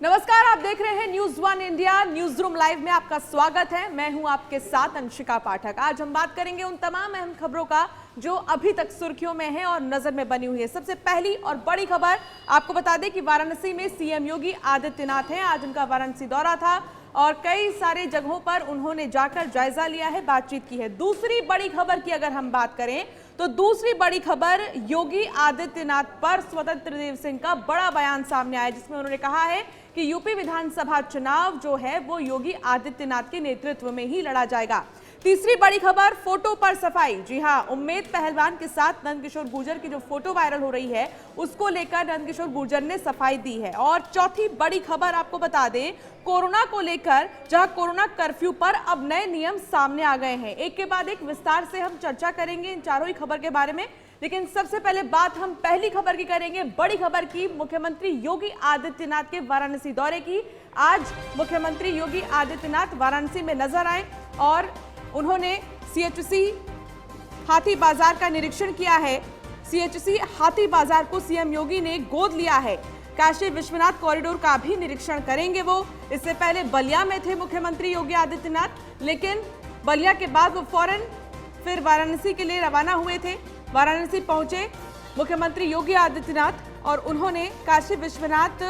नमस्कार, आप देख रहे हैं news one India. News room live में आपका स्वागत है। मैं हूं आपके साथ अंशिका पाठक। आज हम बात करेंगे उन तमाम अहम खबरों का जो अभी तक सुर्खियों में है और नजर में बनी हुई है। सबसे पहली और बड़ी खबर आपको बता दें कि वाराणसी में सीएम योगी आदित्यनाथ हैं। आज उनका वाराणसी दौरा था और कई सारे जगहों पर उन्होंने जाकर जायजा लिया है, बातचीत की है। दूसरी बड़ी खबर की अगर हम बात करें तो दूसरी बड़ी खबर योगी आदित्यनाथ पर स्वतंत्र देव सिंह का बड़ा बयान सामने आया, जिसमें उन्होंने कहा है कि यूपी विधानसभा चुनाव जो है वो योगी आदित्यनाथ के नेतृत्व में ही लड़ा जाएगा। तीसरी बड़ी खबर, फोटो पर सफाई। जी हां, उम्मेद पहलवान के साथ नंदकिशोर गुर्जर की जो फोटो वायरल हो रही है उसको लेकर नंदकिशोर गुर्जर ने सफाई दी है। और चौथी बड़ी खबर आपको बता दें, कोरोना को लेकर जहां कोरोना कर्फ्यू पर अब नए नियम सामने आ गए हैं। एक के बाद एक विस्तार से हम चर्चा करेंगे इन चारों ही खबर के बारे में, लेकिन सबसे पहले बात हम पहली खबर की करेंगे, बड़ी खबर की, मुख्यमंत्री योगी आदित्यनाथ के वाराणसी दौरे की। आज मुख्यमंत्री योगी आदित्यनाथ वाराणसी में नजर आए और उन्होंने सीएचसी हाथी बाजार का निरीक्षण किया है। सीएचसी हाथी बाजार को सीएम योगी ने गोद लिया है। काशी विश्वनाथ कॉरिडोर का भी निरीक्षण करेंगे वो। इससे पहले बलिया में थे मुख्यमंत्री योगी आदित्यनाथ, लेकिन बलिया के बाद वो फौरन फिर वाराणसी के लिए रवाना हुए थे। वाराणसी पहुंचे मुख्यमंत्री योगी आदित्यनाथ और उन्होंने काशी विश्वनाथ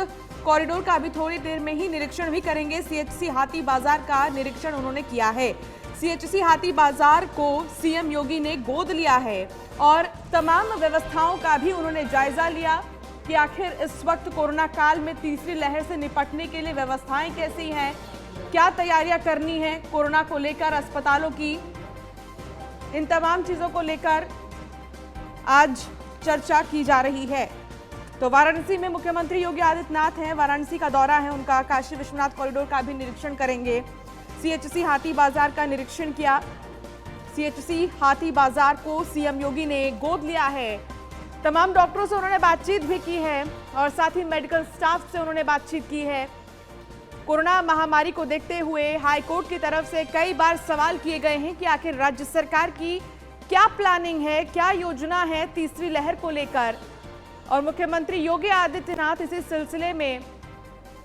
कॉरिडोर का भी थोड़ी देर में ही निरीक्षण भी करेंगे। सीएचसी हाथी बाजार का निरीक्षण उन्होंने किया है। सीएचसी हाथी बाजार को सीएम योगी ने गोद लिया है और तमाम व्यवस्थाओं का भी उन्होंने जायजा लिया कि आखिर इस वक्त कोरोना काल में तीसरी लहर से निपटने के लिए व्यवस्थाएं कैसी हैं, क्या तैयारियां करनी है कोरोना को लेकर, अस्पतालों की, इन तमाम चीजों को लेकर आज चर्चा की जा रही है। तो वाराणसी में मुख्यमंत्री योगी आदित्यनाथ हैं, वाराणसी का दौरा है उनका। काशी विश्वनाथ कॉरिडोर का भी निरीक्षण करेंगे। सीएचसी हाथी बाजार का निरीक्षण किया। सीएचसी हाथी बाजार को सीएम योगी ने गोद लिया है। तमाम डॉक्टरों से उन्होंने बातचीत भी की है और साथ ही मेडिकल स्टाफ से उन्होंने बातचीत की है। कोरोना महामारी को देखते हुए हाईकोर्ट की तरफ से कई बार सवाल किए गए हैं कि आखिर राज्य सरकार की क्या प्लानिंग है, क्या योजना है तीसरी लहर को लेकर। और मुख्यमंत्री योगी आदित्यनाथ इसी सिलसिले में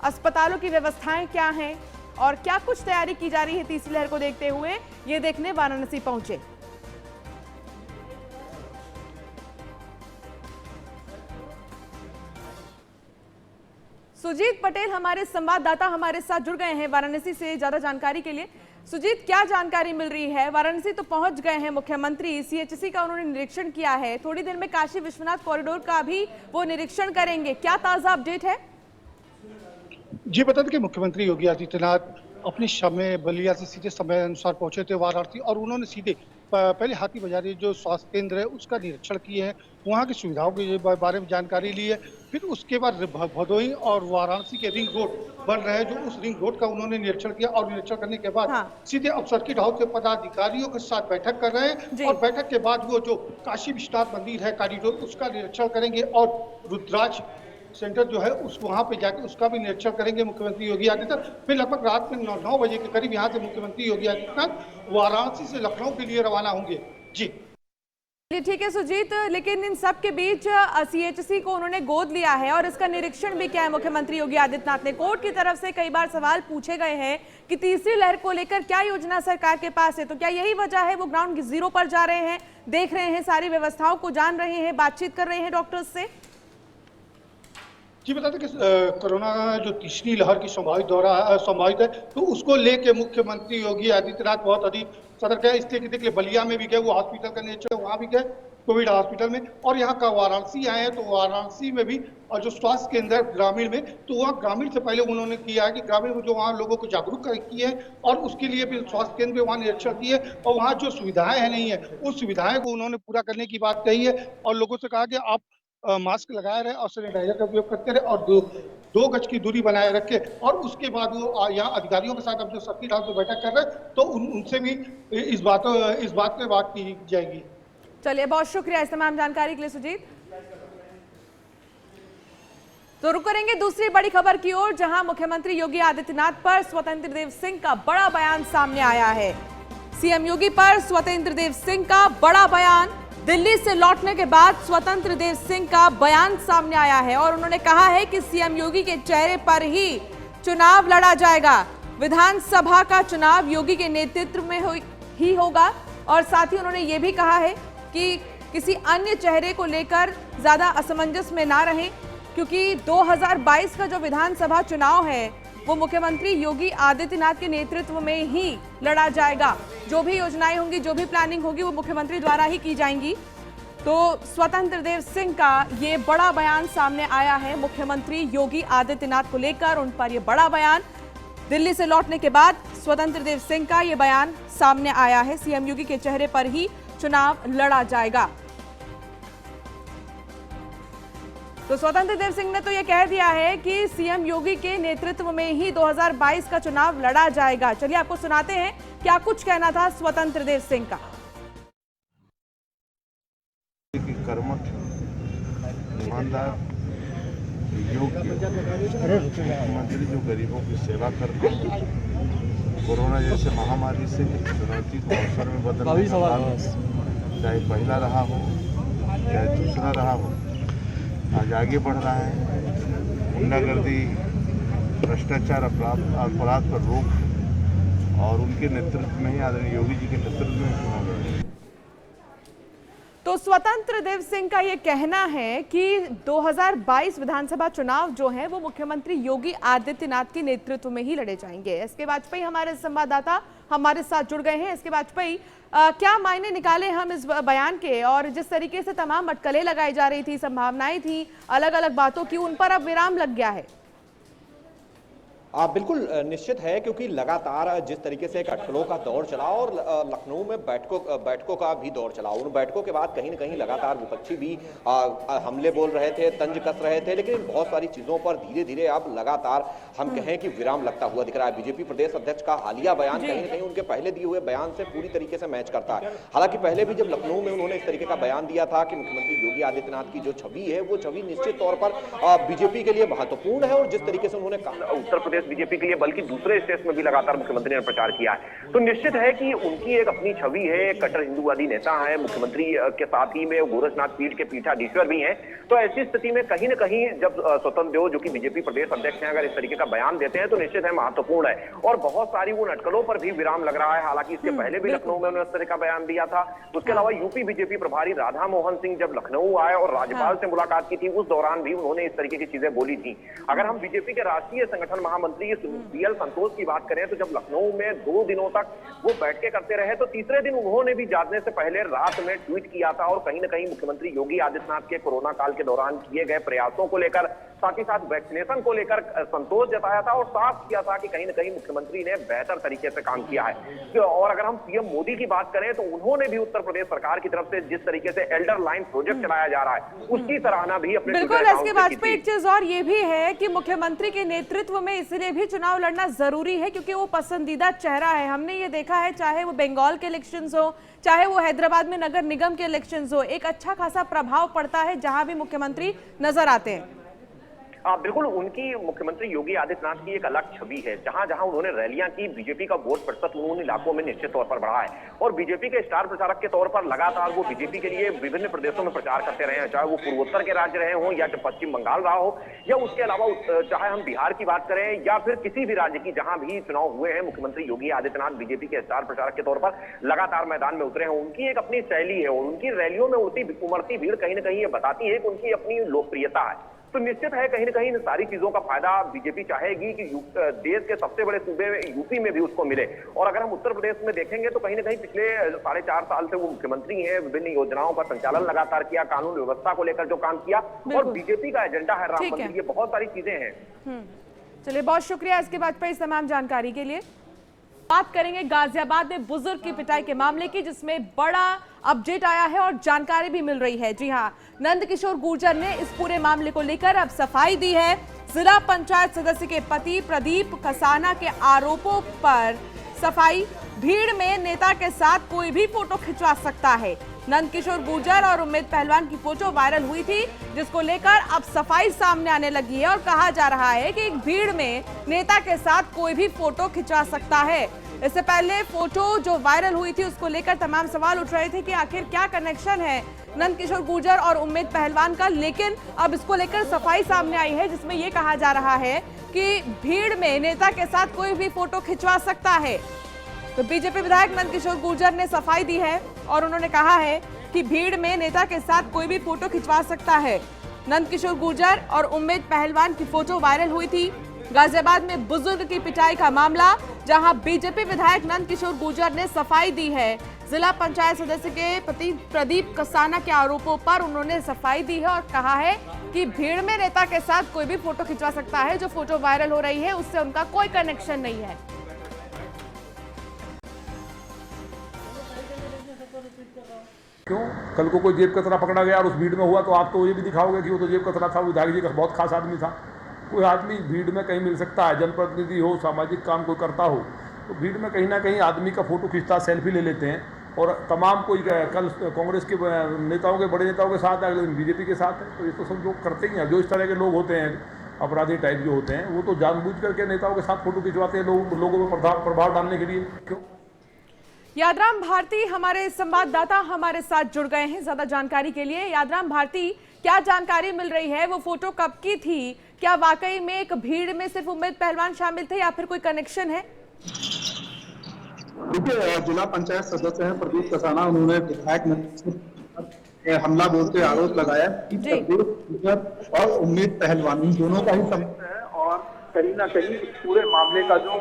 अस्पतालों की व्यवस्थाएं क्या हैं और क्या कुछ तैयारी की जा रही है तीसरी लहर को देखते हुए, ये देखने वाराणसी पहुंचे। सुजीत पटेल हमारे संवाददाता हमारे साथ जुड़ गए हैं वाराणसी से ज्यादा जानकारी के लिए। सुजीत, क्या जानकारी मिल रही है? वाराणसी तो पहुंच गए हैं मुख्यमंत्री, सीएचसी का उन्होंने निरीक्षण किया है, थोड़ी देर में काशी विश्वनाथ कॉरिडोर का भी वो निरीक्षण करेंगे, क्या ताजा अपडेट है? जी, बता दें कि मुख्यमंत्री योगी आदित्यनाथ अपने समय बलिया से सीधे समय अनुसार पहुंचे थे वाराणसी और उन्होंने सीधे पहले हाथी बाजार जो स्वास्थ्य केंद्र है उसका निरीक्षण किए हैं, वहाँ की सुविधाओं के बारे में जानकारी ली है। फिर उसके बाद भदोही और वाराणसी के रिंग रोड बन रहे हैं, जो उस रिंग रोड का उन्होंने निरीक्षण किया और निरीक्षण करने के बाद सीधे अब सर्किट हाउस के पदाधिकारियों के साथ बैठक कर रहे हैं और बैठक के बाद वो जो काशी विश्वनाथ मंदिर है कॉरिडोर उसका निरीक्षण करेंगे और रुद्राक्ष सेंटर जो है उस वहां पे जाकर उसका भी निरीक्षण करेंगे मुख्यमंत्री योगी आदित्यनाथ। फिर लगभग रात में 9 बजे के करीब यहाँ से मुख्यमंत्री योगी आदित्यनाथ वाराणसी से लखनऊ के लिए रवाना होंगे। जी ठीक है सुजीत, लेकिन इन सब के बीच सीएचसी को उन्होंने गोद लिया है और इसका निरीक्षण भी किया है मुख्यमंत्री योगी आदित्यनाथ ने। कोर्ट की तरफ से कई बार सवाल पूछे गए हैं कि तीसरी लहर को लेकर क्या योजना सरकार के पास है, तो क्या यही वजह है वो ग्राउंड जीरो पर जा रहे हैं, देख रहे हैं, सारी व्यवस्थाओं को जान रहे हैं, बातचीत कर रहे हैं डॉक्टर्स से? जी, बता दें कि कोरोना जो तीसरी लहर की संभावित है तो उसको लेके मुख्यमंत्री योगी आदित्यनाथ बहुत अधिक सतर्क है। इसलिए देखिए बलिया में भी गए, वो हॉस्पिटल का निरीक्षण वहाँ भी गए कोविड हॉस्पिटल में, और यहाँ का वाराणसी आए हैं तो वाराणसी में भी और जो स्वास्थ्य केंद्र है ग्रामीण में, तो वहाँ ग्रामीण से पहले उन्होंने किया है कि ग्रामीण में जो वहाँ लोगों को जागरूक किए हैं और उसके लिए भी स्वास्थ्य केंद्र में वहाँ निरीक्षण किए और वहाँ जो सुविधाएं है नहीं है उस सुविधाएं को उन्होंने पूरा करने की बात कही है और लोगों से कहा कि आप मास्क लगाए रहे और सैनिटाइजर का उपयोग करते रहे और दो गज की दूरी बनाए रखे। और उसके बाद वो यहाँ अधिकारियों के साथ अब जो सर्किट हाउस में बैठक कर रहे हैं तो उनसे भी इस बात पे बात की जाएगी। चलिए, बहुत शुक्रिया इस तमाम जानकारी के लिए सुजीत। तो रुक करेंगे दूसरी बड़ी खबर की ओर, जहां मुख्यमंत्री योगी आदित्यनाथ पर स्वतंत्र देव सिंह का बड़ा बयान सामने आया है। सीएम योगी पर स्वतंत्र देव सिंह का बड़ा बयान। दिल्ली से लौटने के बाद स्वतंत्र देव सिंह का बयान सामने आया है और उन्होंने कहा है कि सीएम योगी के चेहरे पर ही चुनाव लड़ा जाएगा। विधानसभा का चुनाव योगी के नेतृत्व में ही होगा और साथ ही उन्होंने ये भी कहा है कि किसी अन्य चेहरे को लेकर ज्यादा असमंजस में ना रहें, क्योंकि 2022 का जो विधानसभा चुनाव है वो मुख्यमंत्री योगी आदित्यनाथ के नेतृत्व में ही लड़ा जाएगा। जो भी योजनाएं होंगी, जो भी प्लानिंग होगी वो मुख्यमंत्री द्वारा ही की जाएंगी। तो स्वतंत्र देव सिंह का ये बड़ा बयान सामने आया है मुख्यमंत्री योगी आदित्यनाथ को लेकर। उन पर ये बड़ा बयान दिल्ली से लौटने के बाद स्वतंत्र देव सिंह का ये बयान सामने आया है। सीएम योगी के चेहरे पर ही चुनाव लड़ा जाएगा। तो स्वतंत्र देव सिंह ने तो ये कह दिया है कि सीएम योगी के नेतृत्व में ही 2022 का चुनाव लड़ा जाएगा। चलिए आपको सुनाते हैं क्या कुछ कहना था स्वतंत्र देव सिंह का। कर्मठ, ईमानदार, योग्य मुख्यमंत्री जो गरीबों की सेवा करते हैं, कोरोना जैसे महामारी से चुनौती को अवसर में बदलने का काम, चाहे पहला रहा हो चाहे दूसरा रहा हो, आज आगे बढ़ रहा है। गुंडागर्दी, भ्रष्टाचार, अपराध पर रोक और उनके नेतृत्व में ही, आदरणीय योगी जी के नेतृत्व में चुनाव लड़ा। तो स्वतंत्र देव सिंह का ये कहना है कि 2022 विधानसभा चुनाव जो है वो मुख्यमंत्री योगी आदित्यनाथ के नेतृत्व में ही लड़े जाएंगे। एसके वाजपेयी हमारे संवाददाता हमारे साथ जुड़ गए हैं। एसके वाजपेयी, क्या मायने निकाले हम इस बयान के, और जिस तरीके से तमाम अटकलें लगाई जा रही थी, संभावनाएं थी अलग अलग बातों की, उन पर अब विराम लग गया है? बिल्कुल निश्चित है, क्योंकि लगातार जिस तरीके से एक अटकलों का दौर चला और लखनऊ में बैठकों का भी दौर चला, उन बैठकों के बाद कहीं न कहीं लगातार विपक्षी भी हमले बोल रहे थे, तंज कस रहे थे, लेकिन बहुत सारी चीजों पर धीरे धीरे अब लगातार हम कहें कि विराम लगता हुआ दिख रहा है। बीजेपी प्रदेश अध्यक्ष का हालिया बयान कहीं न कहीं उनके पहले दिए हुए बयान से पूरी तरीके से मैच करता है। हालांकि पहले भी जब लखनऊ में उन्होंने इस तरीके का बयान दिया था कि मुख्यमंत्री योगी आदित्यनाथ की जो छवि है वो छवि निश्चित तौर पर बीजेपी के लिए महत्वपूर्ण है, और जिस तरीके से उन्होंने कहा उत्तर प्रदेश बीजेपी के लिए, बल्कि दूसरे स्टेट्स में भी लगातार मुख्यमंत्री ने प्रचार किया है, तो निश्चित है कि उनकी एक अपनी छवि है, कट्टर हिंदूवादी नेता है, मुख्यमंत्री के साथ ही में गोरखनाथ पीठ के पीठाधीश्वर भी हैं। तो ऐसी स्थिति में कहीं न कहीं जब स्वतंत्र देव जो कि बीजेपी प्रदेश अध्यक्ष हैं अगर इस तरीके का बयान देते हैं तो निश्चित है महत्वपूर्ण है, और बहुत सारी उन अटकलों पर भी विराम लग रहा है। हालांकि इसके पहले भी लखनऊ में उन्होंने इस तरह का बयान दिया था। उसके अलावा यूपी बीजेपी प्रभारी राधा मोहन सिंह जब लखनऊ आए और राज्यपाल से मुलाकात की थी, उस दौरान भी उन्होंने इस तरीके की चीजें बोली थी। अगर हम बीजेपी के राष्ट्रीय संगठन महामंत्री बीएल संतोष की बात करें तो जब लखनऊ में 2 दिनों तक वो बैठकें करते रहे तो तीसरे दिन उन्होंने भी जाने से पहले रात में ट्वीट किया था, और कहीं न कहीं मुख्यमंत्री योगी आदित्यनाथ के कोरोना काल के दौरान किए गए प्रयासों को लेकर, साथ ही साथ वैक्सीनेशन को लेकर संतोष जताया था और साफ किया था कि कहीं न कहीं मुख्यमंत्री ने बेहतर तरीके से काम किया है। और अगर हम पीएम मोदी की बात करें तो उन्होंने भी उत्तर प्रदेश सरकार की तरफ से जिस तरीके से एल्डर लाइन प्रोजेक्ट चलाया जा रहा है उसकी सराहना भी अपने बिल्कुल। इसके वाजपेयी एक चीज और ये भी है कि मुख्यमंत्री के नेतृत्व में इसलिए भी चुनाव लड़ना जरूरी है क्योंकि वो पसंदीदा चेहरा है। हमने ये देखा है, चाहे वो बंगाल के इलेक्शंस हो, चाहे वो हैदराबाद में नगर निगम के इलेक्शंस हो, एक अच्छा खासा प्रभाव पड़ता है जहां भी मुख्यमंत्री नजर आते हैं। बिल्कुल, उनकी मुख्यमंत्री योगी आदित्यनाथ की एक अलग छवि है। जहां जहां उन्होंने रैलियां की, बीजेपी का वोट प्रतिशत उन इलाकों में निश्चित तौर पर बढ़ा है, और बीजेपी के स्टार प्रचारक के तौर पर लगातार वो बीजेपी के लिए विभिन्न प्रदेशों में प्रचार करते रहे हैं, चाहे वो पूर्वोत्तर के राज्य रहे हों या पश्चिम बंगाल रहा हो, या उसके अलावा चाहे हम बिहार की बात करें या फिर किसी भी राज्य की जहां भी चुनाव हुए हैं, मुख्यमंत्री योगी आदित्यनाथ बीजेपी के स्टार प्रचारक के तौर पर लगातार मैदान में उतरे हैं। उनकी एक अपनी शैली है और उनकी रैलियों में उमड़ती भीड़ कहीं न कहीं ये बताती है कि उनकी अपनी लोकप्रियता है। तो निश्चित है कहीं न कहीं इन सारी चीजों का फायदा बीजेपी चाहेगी कि देश के सबसे बड़े सूबे यूपी में भी उसको मिले। और अगर हम उत्तर प्रदेश में देखेंगे तो कहीं न कहीं पिछले 4.5 साल से वो मुख्यमंत्री हैं, विभिन्न योजनाओं का संचालन लगातार किया, कानून व्यवस्था को लेकर जो काम किया, और बीजेपी का एजेंडा है राम मंदिर, ये बहुत सारी चीजें हैं। चलिए, बहुत शुक्रिया इसके बाद पर इस तमाम जानकारी के लिए। बात करेंगे गाजियाबाद में बुजुर्ग की पिटाई के मामले की, जिसमें बड़ा अपडेट आया है और जानकारी भी मिल रही है। जी हां, नंदकिशोर गुर्जर ने इस पूरे मामले को लेकर अब सफाई दी है। जिला पंचायत सदस्य के पति प्रदीप कसाना के आरोपों पर सफाई। भीड़ में नेता के साथ कोई भी फोटो खिंचवा सकता है। नंदकिशोर गुर्जर और उम्मेद पहलवान की फोटो वायरल हुई थी, जिसको लेकर अब सफाई सामने आने लगी है और कहा जा रहा है कि एक भीड़ में नेता के साथ कोई भी फोटो खिंचवा सकता है। इससे पहले फोटो जो वायरल हुई थी उसको लेकर तमाम सवाल उठ रहे थे कि आखिर क्या कनेक्शन है नंदकिशोर गुर्जर और उम्मेद पहलवान का, लेकिन अब इसको लेकर सफाई सामने आई है जिसमें यह कहा जा रहा है कि भीड़ में नेता के साथ कोई भी फोटो खिंचवा सकता है। तो बीजेपी विधायक नंदकिशोर गुर्जर ने सफाई दी है और उन्होंने कहा है कि भीड़ में नेता के साथ कोई भी फोटो खिंचवा सकता है। नंदकिशोर गुर्जर और उम्मेद पहलवान की फोटो वायरल हुई थी। गाजियाबाद में बुजुर्ग की पिटाई का मामला, जहां बीजेपी विधायक नंदकिशोर गुर्जर ने सफाई दी है। जिला पंचायत सदस्य के प्रदीप कसाना के आरोपों पर उन्होंने सफाई दी है और कहा है कि भीड़ में नेता के साथ कोई भी फोटो खिंचवा सकता है। जो फोटो वायरल हो रही है उससे उनका कोई कनेक्शन नहीं है। क्यों? कल को कोई जेब कतरा पकड़ा गया और उस भीड़ में हुआ तो आप तो ये भी दिखाओगे कि वो तो जेब कतरा था, विधायक जी का बहुत खास आदमी था। कोई आदमी भीड़ में कहीं मिल सकता है, जनप्रतिनिधि हो, सामाजिक काम कोई करता हो, तो भीड़ में कहीं ना कहीं आदमी का फोटो खींचता, सेल्फी ले लेते हैं। और तमाम कोई कल कांग्रेस के नेताओं के, बड़े नेताओं के साथ है, अगले दिन बीजेपी के साथ है, तो ये तो सब लोग करते ही हैं। जो इस तरह के लोग होते हैं, अपराधी टाइप जो होते हैं, वो तो जानबूझ करके नेताओं के साथ फोटो खिंचवाते हैं लोगों में प्रभाव डालने के लिए। क्यों? यादराम भारती हमारे संवाददाता हमारे साथ जुड़ गए हैं ज्यादा जानकारी के लिए। यादराम भारती, क्या जानकारी मिल रही है? वो फोटो कब की थी? क्या वाकई में एक भीड़ में सिर्फ उम्मेद पहलवान शामिल थे या फिर कोई कनेक्शन है? देखिए, जिला पंचायत सदस्य हैं प्रदीप कसाना, उन्होंने विधायक हमला बोलते आरोप लगाया कि और उम्मेद पहलवानी दोनों का ही संबंध है और कहीं ना कहीं इस पूरे मामले का जो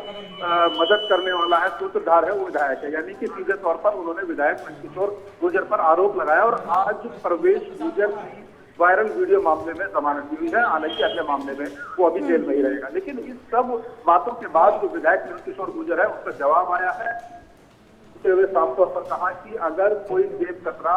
मदद करने वाला है, सूत्रधार है, वो विधायक है। यानी कि सीधे तौर पर उन्होंने विधायक नंदकिशोर गुर्जर पर आरोप लगाया और आज प्रवेश गुर्जर की वायरल वीडियो मामले में जमानत दी हुई है। हालांकि अगले मामले में वो अभी जेल में ही रहेगा। लेकिन इस सब बातों के बाद जो विधायक नंदकिशोर गुर्जर है उसका जवाब आया है, हुए साफ तौर पर कहा कि अगर कोई जेब कतरा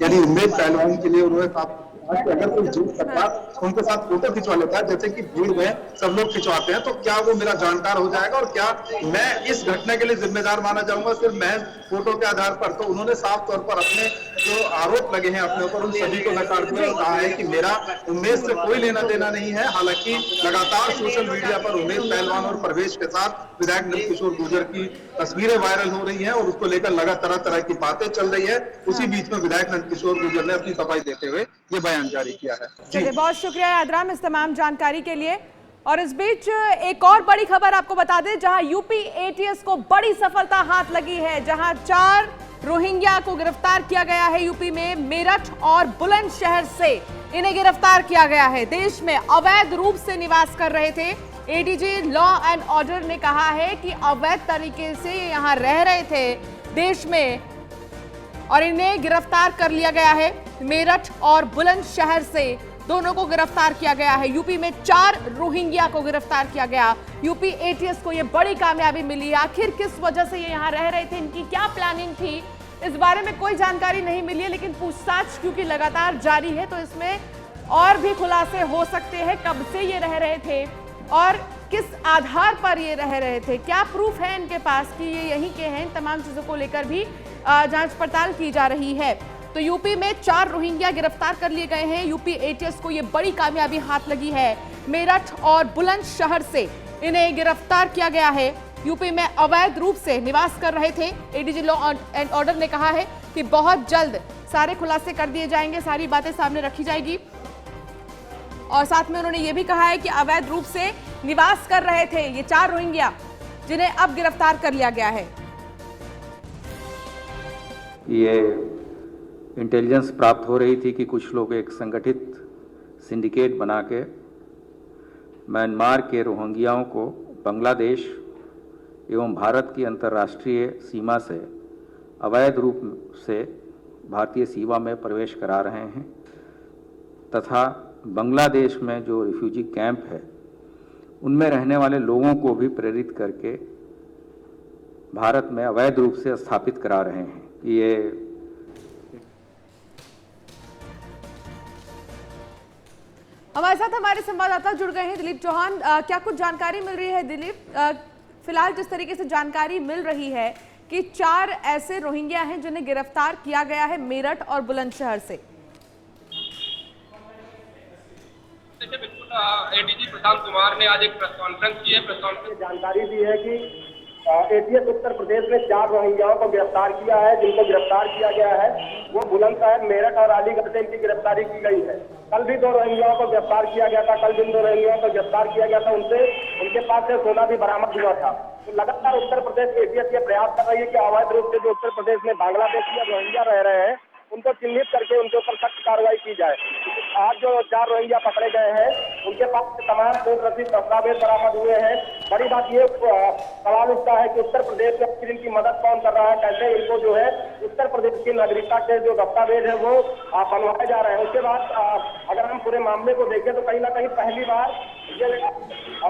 यानी उम्मेद पहलवान के लिए उन्होंने साफ कहा कि अगर कोई जेब कतरा उनके साथ फोटो खिंचवा लेता है, जैसे कि भीड़ में सब लोग खिंचवाते हैं, तो क्या वो मेरा जानकार हो जाएगा और क्या मैं इस घटना के लिए जिम्मेदार माना जाऊंगा सिर्फ महज फोटो के आधार पर? तो उन्होंने साफ तौर पर अपने जो आरोप लगे हैं अपने ऊपर, उन सभी को नकार दिया और कहा है कि मेरा उम्मेद से कोई लेना देना नहीं है। हालांकि लगातार सोशल मीडिया पर उम्मेद पहलवान और प्रवेश के साथ विधायक नंदकिशोर गुर्जर की तस्वीरें वायरल हो रही हैं और उसको लेकर लगातार तरह की बातें चल रही है। उसी बीच में विधायक नंदकिशोर गुर्जर ने अपनी सफाई देते हुए ये बयान जारी किया है। चलिए, बहुत शुक्रिया यादराम इस तमाम जानकारी के लिए। और इस बीच एक और बड़ी खबर आपको बता दें, जहां यूपी एटीएस को बड़ी सफलता हाथ लगी है, जहां 4 रोहिंग्या को गिरफ्तार किया गया है। यूपी में मेरठ और बुलंदशहर से इन्हें गिरफ्तार किया गया है। देश में अवैध रूप से निवास कर रहे थे। एडीजी लॉ एंड ऑर्डर ने कहा है कि अवैध तरीके से यहां रह रहे थे देश में और इन्हें गिरफ्तार कर लिया गया है। मेरठ और बुलंदशहर से दोनों को गिरफ्तार किया गया है। यूपी में 4 रोहिंग्या को गिरफ्तार किया गया। यूपी एटीएस को यह बड़ी कामयाबी मिली। आखिर किस वजह से ये यहाँ रह रहे थे, इनकी क्या प्लानिंग थी, इस बारे में कोई जानकारी नहीं मिली है। लेकिन पूछताछ क्योंकि लगातार जारी है तो इसमें और भी खुलासे हो सकते हैं। कब से ये रह रहे थे और किस आधार पर ये रह रहे थे, क्या प्रूफ है इनके पास कि ये यहीं के हैं, इन तमाम चीजों को लेकर भी जांच पड़ताल की जा रही है। तो यूपी में 4 रोहिंग्या गिरफ्तार कर लिए गए हैं। यूपी एटीएस को ये बड़ी कामयाबी हाथ लगी है। मेरठ और बुलंदशहर से इन्हें गिरफ्तार किया गया है। यूपी में अवैध रूप से निवास कर रहे थे। एडीजी लॉ एंड ऑर्डर ने कहा है कि बहुत जल्द सारे खुलासे कर दिए जाएंगे, सारी बातें सामने रखी जाएगी। और साथ में उन्होंने ये भी कहा है कि अवैध रूप से निवास कर रहे थे ये 4 रोहिंग्या, जिन्हें अब गिरफ्तार कर लिया गया है। ये इंटेलिजेंस प्राप्त हो रही थी कि कुछ लोग एक संगठित सिंडिकेट बना के म्यांमार के रोहिंग्याओं को बांग्लादेश एवं भारत की अंतर्राष्ट्रीय सीमा से अवैध रूप से भारतीय सीमा में प्रवेश करा रहे हैं तथा बांग्लादेश में जो रिफ्यूजी कैंप है उनमें रहने वाले लोगों को भी प्रेरित करके भारत में अवैध रूप से स्थापित करा रहे हैं। ये हमारे साथ हमारे संवाददाता जुड़ गए हैं दिलीप चौहान। क्या कुछ जानकारी मिल रही है दिलीप? फिलहाल जिस तरीके से जानकारी मिल रही है कि 4 ऐसे रोहिंग्या हैं जिन्हें गिरफ्तार किया गया है मेरठ और बुलंदशहर से। बिल्कुल, एडीजी प्रशांत कुमार ने आज एक प्रेस कॉन्फ्रेंस की है। प्रेस कॉन्फ्रेंस जानकारी दी है कि एटीएस उत्तर प्रदेश ने 4 रोहिंग्याओं को गिरफ्तार किया है। जिनको गिरफ्तार किया गया है वो बुलंदशहर, मेरठ और अलीगढ़ से इनकी गिरफ्तारी की गई है। कल भी 2 रोहिंग्याओं को गिरफ्तार किया गया था। कल जिन 2 रोहिंग्याओं को गिरफ्तार किया गया था उनके पास से सोना भी बरामद हुआ था। तो लगातार उत्तर प्रदेश एटीएस ये प्रयास कर रही है कि अवैध रूप से जो उत्तर प्रदेश में बांग्लादेशी या रोहिंग्या रह रहे हैं उनको चिन्हित करके उनके ऊपर सख्त कार्रवाई की जाए। आज जो 4 रोहिंग्या पकड़े गए हैं उनके पास से तमाम कोर्ट रसीद दस्तावेज बरामद हुए हैं। बड़ी बात ये सवाल उठता है कि उत्तर प्रदेश में आखिर इनकी मदद कौन कर रहा है, कैसे इनको जो है उत्तर प्रदेश की नागरिकता के जो दस्तावेज है वो बनवाए जा रहे हैं। उसके बाद अगर हम पूरे मामले को देखें तो कहीं ना कहीं पहली बार ये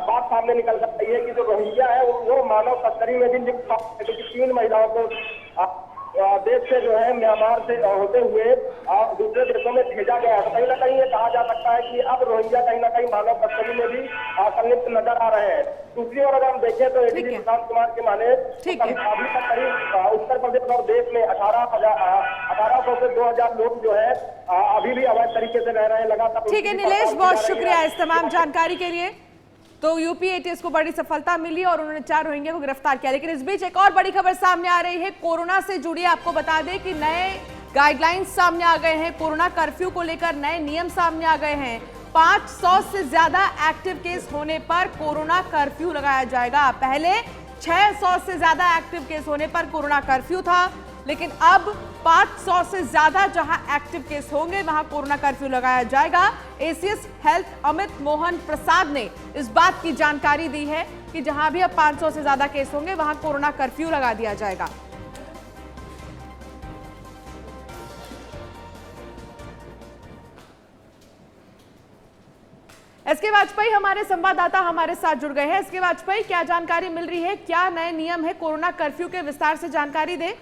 बात सामने निकल कर रही है कि जो रोहिंग्या है वो मानव तस्करी में भी लिप्त है, क्योंकि 3 महिलाओं को देश से जो है म्यांमार से होते हुए दूसरे देशों में भेजा गया है। तो कहीं ना कहीं ये कहा जा सकता है कि अब रोहिंग्या कहीं ना कहीं मानव तस्करी में भी संलिप्त नजर आ रहे हैं। दूसरी ओर अगर हम देखें तो एडीजी प्रशांत कुमार के माने अभी तक करीब उत्तर प्रदेश और देश में 1800 से 2000 लोग जो है अभी भी अवैध तरीके से रह रहे हैं लगातार। ठीक है नीलेश, बहुत शुक्रिया इस तमाम जानकारी के लिए। तो यूपी एटीएस को बड़ी सफलता मिली और उन्होंने 4 रोहिंग्या को गिरफ्तार किया। लेकिन इस बीच एक और बड़ी खबर सामने आ रही है कोरोना से जुड़ी। आपको बता दें कि नए गाइडलाइंस सामने आ गए हैं। कोरोना कर्फ्यू को लेकर नए नियम सामने आ गए हैं। 500 से ज्यादा एक्टिव केस होने पर कोरोना कर्फ्यू लगाया जाएगा। पहले 600 से ज्यादा एक्टिव केस होने पर कोरोना कर्फ्यू था, लेकिन अब 500 से ज्यादा जहां एक्टिव केस होंगे वहां कोरोना कर्फ्यू लगाया जाएगा। एसीएस हेल्थ अमित मोहन प्रसाद ने इस बात की जानकारी दी है कि जहां भी अब 500 से ज्यादा केस होंगे वहां कोरोना कर्फ्यू लगा दिया जाएगा। एसके वाजपेयी हमारे संवाददाता हमारे साथ जुड़ गए हैं। एसके वाजपेयी, क्या जानकारी मिल रही है, क्या नए नियम है कोरोना कर्फ्यू के, विस्तार से जानकारी दें।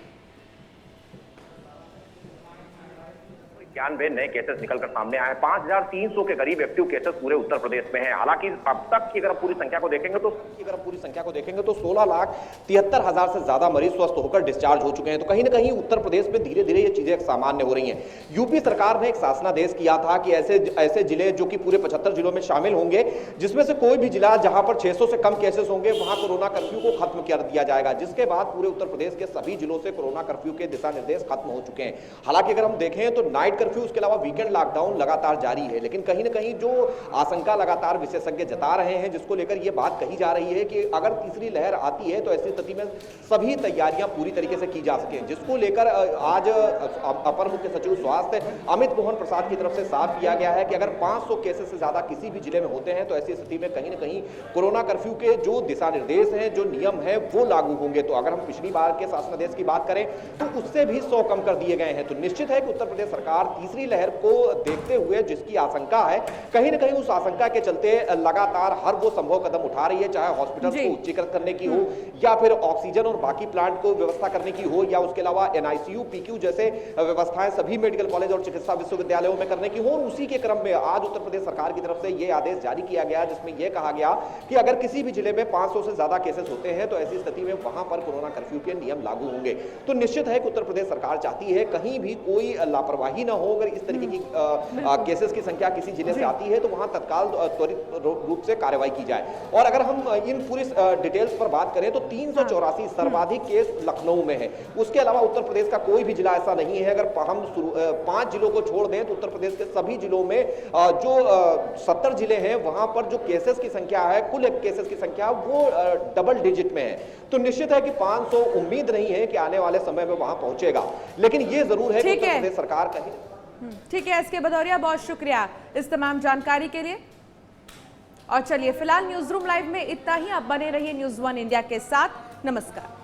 91 नए केसेस निकलकर सामने आए हैं। 5300 के करीब एक्टिव केसेस पूरे उत्तर प्रदेश में हैं। हालांकि अब तक की अगर पूरी संख्या को देखेंगे तो 16,73,000 से ज्यादा मरीज स्वस्थ होकर डिस्चार्ज हो चुके हैं। तो कहीं ना कहीं उत्तर प्रदेश में धीरे धीरे ये चीजें सामान्य हो रही हैं। यूपी सरकार ने एक शासनादेश किया था कि ऐसे जिले जो कि पूरे 75 जिलों में शामिल होंगे, जिसमें से कोई भी जिला जहां पर 600 से कम केसेस होंगे वहां कोरोना कर्फ्यू को खत्म कर दिया जाएगा। जिसके बाद पूरे उत्तर प्रदेश के सभी जिलों से कोरोना कर्फ्यू के दिशा निर्देश खत्म हो चुके हैं। हालांकि अगर हम देखें तो नाइट कर्फ्यू, उसके अलावा वीकेंड लॉकडाउन लगातार जारी है। लेकिन कहीं ना कहीं जो आशंका लगातार विशेषज्ञ जता रहे हैं, जिसको लेकर यह बात कही जा रही है कि अगर तीसरी लहर आती है तो ऐसी स्थिति में सभी तैयारियां पूरी तरीके से की जा सके, जिसको लेकर आज अपर मुख्य सचिव स्वास्थ्य अमित मोहन प्रसाद की तरफ से साफ किया गया है कि अगर 500 केसेस से ज्यादा किसी भी जिले में होते हैं तो ऐसी स्थिति में कहीं ना कहीं कोरोना कर्फ्यू के जो दिशा निर्देश हैं, जो नियम है वो लागू होंगे। तो अगर हम पिछली बार के शासनादेश की बात करें तो उससे भी 100 कम कर दिए गए हैं। तो निश्चित है कि उत्तर प्रदेश सरकार तीसरी लहर को देखते हुए जिसकी आशंका है, कहीं ना कहीं उस आशंका के चलते लगातार हर वो संभव कदम उठा रही है, चाहे हॉस्पिटल्स को उच्चीकृत करने की हो या फिर ऑक्सीजन और बाकी प्लांट को व्यवस्था करने की हो, या उसके अलावा एनआईसीयू, पीक्यू जैसे व्यवस्थाएं सभी मेडिकल कॉलेज और चिकित्सा विश्वविद्यालयों में करने की हो। और उसी के क्रम में आज उत्तर प्रदेश सरकार की तरफ से यह आदेश जारी किया गया, जिसमें यह कहा गया कि अगर किसी भी जिले में 500 से ज्यादा केसेस होते हैं तो ऐसी स्थिति में वहां पर कोरोना कर्फ्यू के नियम लागू होंगे। तो निश्चित है कि उत्तर प्रदेश सरकार चाहती है कहीं भी कोई लापरवाही ना हो। अगर इस तरीके की केसेस की संख्या किसी जिले से आती है तो वहां तत्काल त्वरित रूप से कार्रवाई की जाए। और अगर हम इन पूरी डिटेल्स पर बात करें तो 384 सर्वाधिक केस लखनऊ में है। उसके अलावा उत्तर प्रदेश का कोई भी जिला ऐसा नहीं है। अगर हम 5 जिलों को छोड़ दें तो उत्तर प्रदेश के सभी जिलों में जो 70 जिले हैं वहां पर जो केसेस की संख्या है, कुल केसेस की संख्या वो डबल डिजिट में है। तो निश्चित है कि 500 उम्मीद नहीं है कि आने वाले समय में वहां पहुंचेगा, लेकिन ये जरूर है कि उत्तर प्रदेश सरकार कहीं। ठीक है एसके भदौरिया, बहुत शुक्रिया इस तमाम जानकारी के लिए। और चलिए फिलहाल न्यूज रूम लाइव में इतना ही। आप बने रहिए न्यूज़ 1 इंडिया के साथ। नमस्कार।